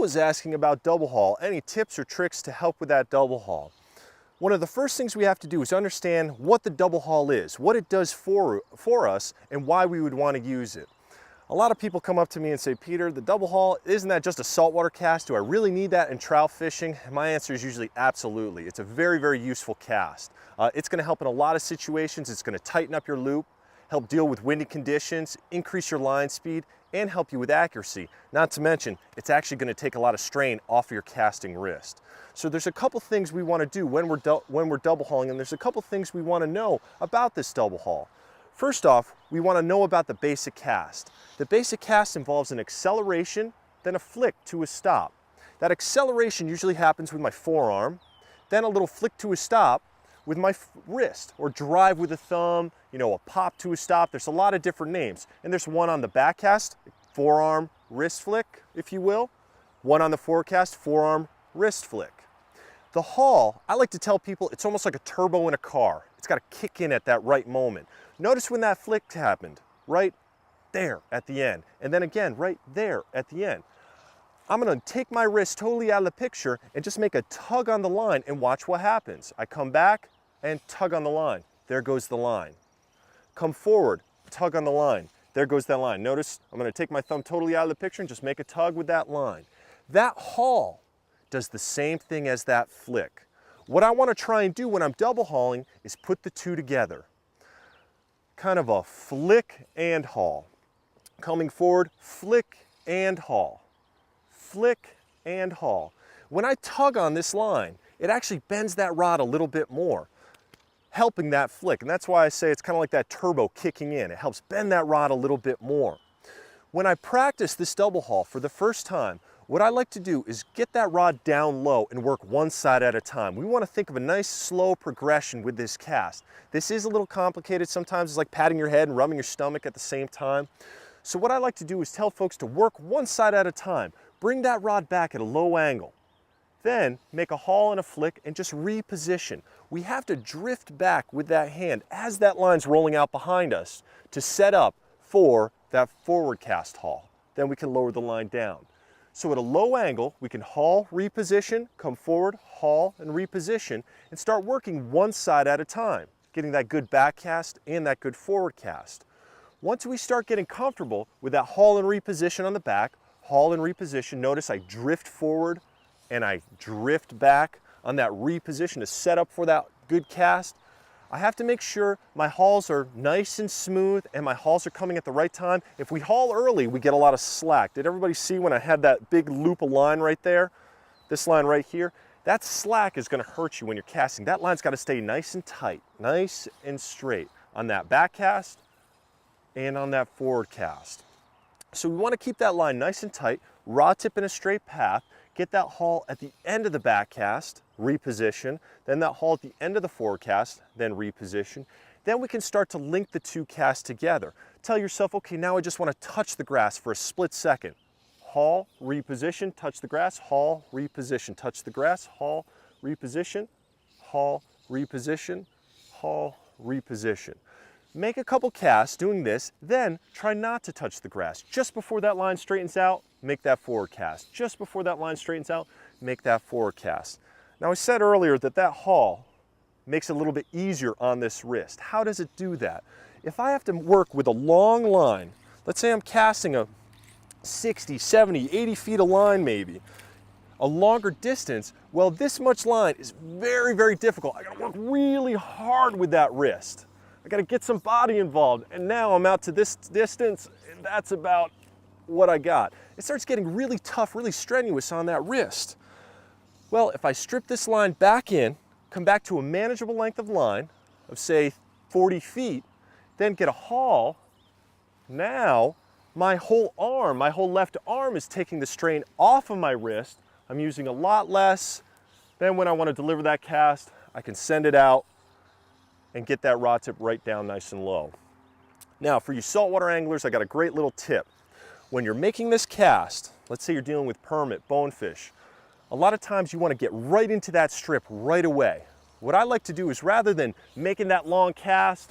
was asking about double haul, any tips or tricks to help with that double haul. One of the first things we have to do is understand what the double haul is, what it does for us, and why we would want to use it. A lot of people come up to me and say, Peter, the double haul, isn't that just a saltwater cast? Do I really need that in trout fishing? And my answer is usually absolutely. It's a very, very useful cast. It's going to help in a lot of situations. It's going to tighten up your loop, help deal with windy conditions, increase your line speed, and help you with accuracy. Not to mention, it's actually going to take a lot of strain off of your casting wrist. So there's a couple things we want to do when we're double hauling, and there's a couple things we want to know about this double haul. First off, we want to know about the basic cast. The basic cast involves an acceleration, then a flick to a stop. That acceleration usually happens with my forearm, then a little flick to a stop with my wrist, or drive with a thumb, a pop to a stop. There's a lot of different names. And there's one on the back cast, forearm, wrist flick, if you will. One on the forecast, forearm, wrist flick. The haul, I like to tell people, it's almost like a turbo in a car. It's got to kick in at that right moment. Notice when that flick happened, right there at the end, and then again right there at the end. I'm going to take my wrist totally out of the picture and just make a tug on the line and watch what happens. I come back and tug on the line. There goes the line. Come forward, tug on the line. There goes that line. Notice I'm going to take my thumb totally out of the picture and just make a tug with that line. That haul does the same thing as that flick. What I want to try and do when I'm double hauling is put the two together. Kind of a flick and haul. Coming forward, flick and haul. Flick and haul. When I tug on this line, it actually bends that rod a little bit more, helping that flick. And that's why I say it's kind of like that turbo kicking in. It helps bend that rod a little bit more. When I practice this double haul for the first time, what I like to do is get that rod down low and work one side at a time. We want to think of a nice slow progression with this cast. This is a little complicated sometimes. It's like patting your head and rubbing your stomach at the same time. So what I like to do is tell folks to work one side at a time. Bring that rod back at a low angle. Then make a haul and a flick and just reposition. We have to drift back with that hand as that line's rolling out behind us to set up for that forward cast haul. Then we can lower the line down. So at a low angle, we can haul, reposition, come forward, haul, and reposition, and start working one side at a time, getting that good back cast and that good forward cast. Once we start getting comfortable with that haul and reposition on the back, haul and reposition, notice I drift forward and I drift back on that reposition to set up for that good cast. I have to make sure my hauls are nice and smooth and my hauls are coming at the right time. If we haul early, we get a lot of slack. Did everybody see when I had that big loop of line right there? This line right here? That slack is going to hurt you when you're casting. That line's got to stay nice and tight, nice and straight on that back cast and on that forward cast. So we want to keep that line nice and tight, rod tip in a straight path, get that haul at the end of the back cast, reposition, then that haul at the end of the forward cast, then reposition. Then we can start to link the two casts together. Tell yourself, okay, now I just want to touch the grass for a split second. Haul, reposition, touch the grass, haul, reposition, touch the grass, haul, reposition, haul, reposition, haul, reposition. Make a couple casts doing this, then try not to touch the grass. Just before that line straightens out, make that forward cast. Just before that line straightens out, make that forward cast. Now I said earlier that that haul makes it a little bit easier on this wrist. How does it do that? If I have to work with a long line, let's say I'm casting a 60, 70, 80 feet of line maybe, a longer distance, well, this much line is very, very difficult. I gotta work really hard with that wrist. I gotta get some body involved, and now I'm out to this distance, and that's about what I got. It starts getting really tough, really strenuous on that wrist. Well, if I strip this line back in, come back to a manageable length of line of say 40 feet, then get a haul, now my whole arm, my whole left arm is taking the strain off of my wrist. I'm using a lot less. Then when I want to deliver that cast, I can send it out and get that rod tip right down nice and low. Now for you saltwater anglers, I got a great little tip. When you're making this cast, let's say you're dealing with permit, bonefish, a lot of times you want to get right into that strip right away. What I like to do is rather than making that long cast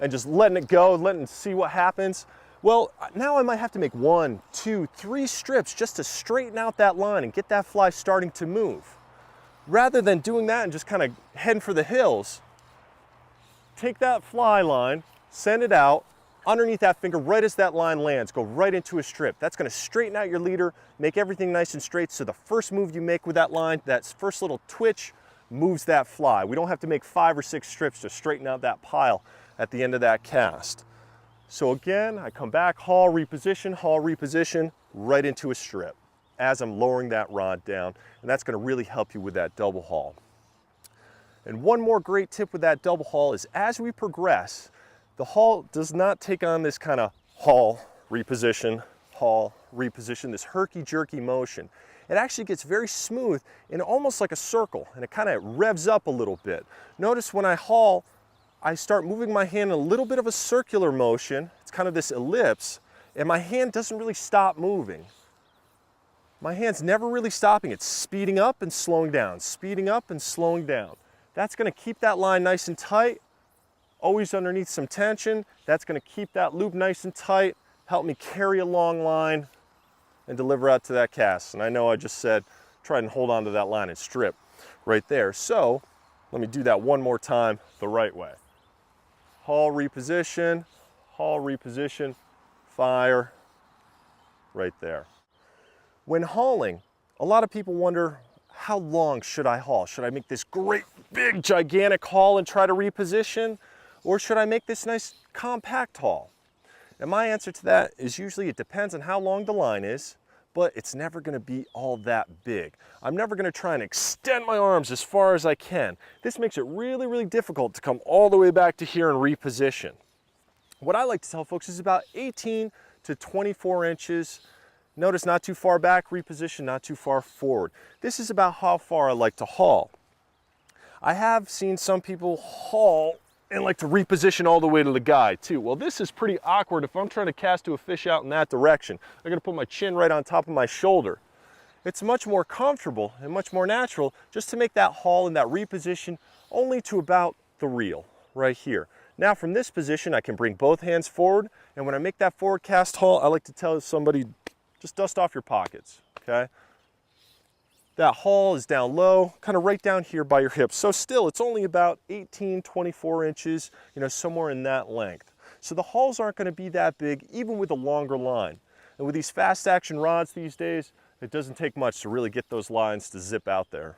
and just letting it go, letting it see what happens, Well, now I might have to make 1, 2, 3 strips just to straighten out that line and get that fly starting to move. Rather than doing that and just kind of heading for the hills, take that fly line, send it out underneath that finger right as that line lands, go right into a strip. That's going to straighten out your leader, make everything nice and straight, so the first move you make with that line, that first little twitch, moves that fly. We don't have to make 5 or 6 strips to straighten out that pile at the end of that cast. So again, I come back, haul, reposition, right into a strip as I'm lowering that rod down, and that's going to really help you with that double haul. And one more great tip with that double haul is as we progress, the haul does not take on this kind of haul, reposition, this herky-jerky motion. It actually gets very smooth and almost like a circle, and it kind of revs up a little bit. Notice when I haul, I start moving my hand in a little bit of a circular motion. It's kind of this ellipse, and my hand doesn't really stop moving. My hand's never really stopping. It's speeding up and slowing down, speeding up and slowing down. That's going to keep that line nice and tight, always underneath some tension. That's going to keep that loop nice and tight, help me carry a long line and deliver out to that cast. And I know I just said try and hold on to that line and strip right there. So let me do that one more time the right way. Haul, reposition, fire, right there. When hauling, a lot of people wonder, how long should I haul? Should I make this great, big, gigantic haul and try to reposition? Or should I make this nice, compact haul? And my answer to that is usually it depends on how long the line is, but it's never going to be all that big. I'm never going to try and extend my arms as far as I can. This makes it really, really difficult to come all the way back to here and reposition. What I like to tell folks is about 18 to 24 inches. Notice not too far back, reposition, not too far forward. This is about how far I like to haul. I have seen some people haul and like to reposition all the way to the guide too. Well, this is pretty awkward if I'm trying to cast to a fish out in that direction. I'm gonna put my chin right on top of my shoulder. It's much more comfortable and much more natural just to make that haul and that reposition only to about the reel right here. Now from this position, I can bring both hands forward, and when I make that forward cast haul, I like to tell somebody, just dust off your pockets, okay? That haul is down low, kind of right down here by your hips. So still, it's only about 18, 24 inches, somewhere in that length. So the hauls aren't going to be that big, even with a longer line. And with these fast action rods these days, it doesn't take much to really get those lines to zip out there.